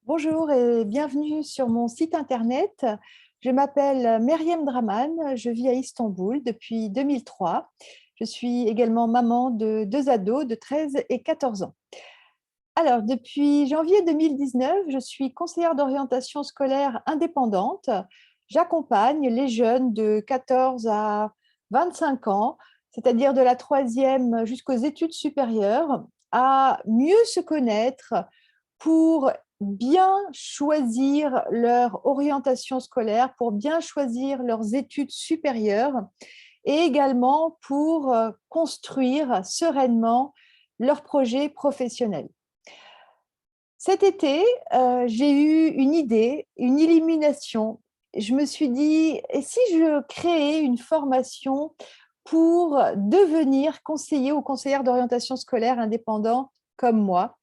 Bonjour et bienvenue sur mon site internet. Je m'appelle Meryem Draman, je vis à Istanbul depuis 2003. Je suis également maman de deux ados de 13 et 14 ans. Alors, depuis janvier 2019, je suis conseillère d'orientation scolaire indépendante. J'accompagne les jeunes de 14 à 25 ans, c'est-à-dire de la troisième jusqu'aux études supérieures, à mieux se connaître pour bien choisir leur orientation scolaire, pour bien choisir leurs études supérieures et également pour construire sereinement leur projet professionnel. Cet été, j'ai eu une idée, une illumination. Je me suis dit, et si je créais une formation pour devenir conseiller ou conseillère d'orientation scolaire indépendant comme moi?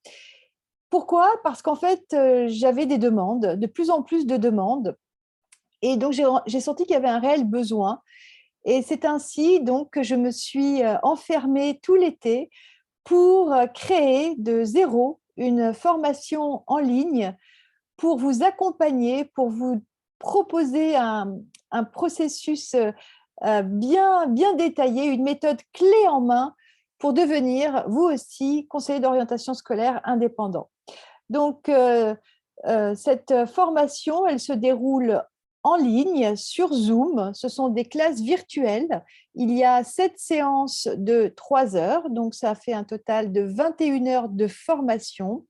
Pourquoi? Parce qu'en fait, j'avais des demandes, de plus en plus de demandes, et donc j'ai senti qu'il y avait un réel besoin. Et c'est ainsi donc que je me suis enfermée tout l'été pour créer de zéro une formation en ligne pour vous accompagner, pour vous proposer un processus bien détaillé, une méthode clé en main pour devenir, vous aussi, conseiller d'orientation scolaire indépendant. Donc, cette formation, elle se déroule en ligne sur Zoom. Ce sont des classes virtuelles. Il y a 7 séances de 3 heures, donc ça fait un total de 21 heures de formation.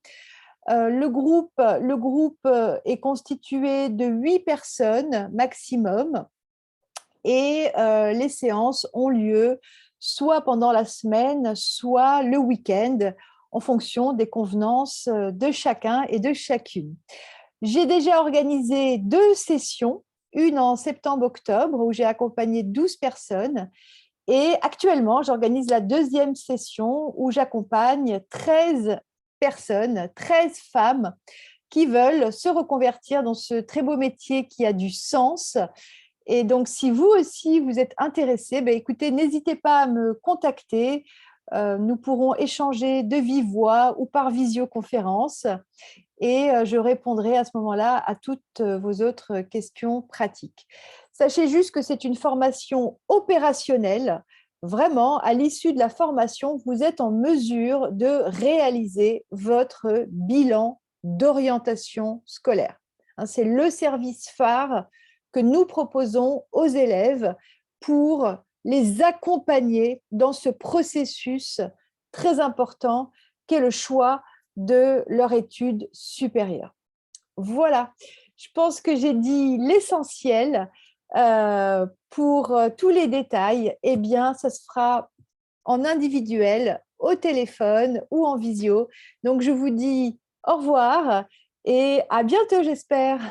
Le groupe est constitué de 8 personnes maximum et les séances ont lieu soit pendant la semaine, soit le week-end, en fonction des convenances de chacun et de chacune. J'ai déjà organisé 2 sessions, une en septembre-octobre où j'ai accompagné 12 personnes et actuellement j'organise la deuxième session où j'accompagne 13 personnes, 13 femmes qui veulent se reconvertir dans ce très beau métier qui a du sens. Et donc, si vous aussi, vous êtes intéressé, ben, écoutez, n'hésitez pas à me contacter. Nous pourrons échanger de vive voix ou par visioconférence et je répondrai à ce moment-là à toutes vos autres questions pratiques. Sachez juste que c'est une formation opérationnelle. Vraiment, à l'issue de la formation, vous êtes en mesure de réaliser votre bilan d'orientation scolaire. C'est le service phare que nous proposons aux élèves pour les accompagner dans ce processus très important qu'est le choix de leur étude supérieure. Voilà, je pense que j'ai dit l'essentiel. Pour tous les détails, eh bien, ça se fera en individuel, au téléphone ou en visio. Donc, je vous dis au revoir et à bientôt, j'espère.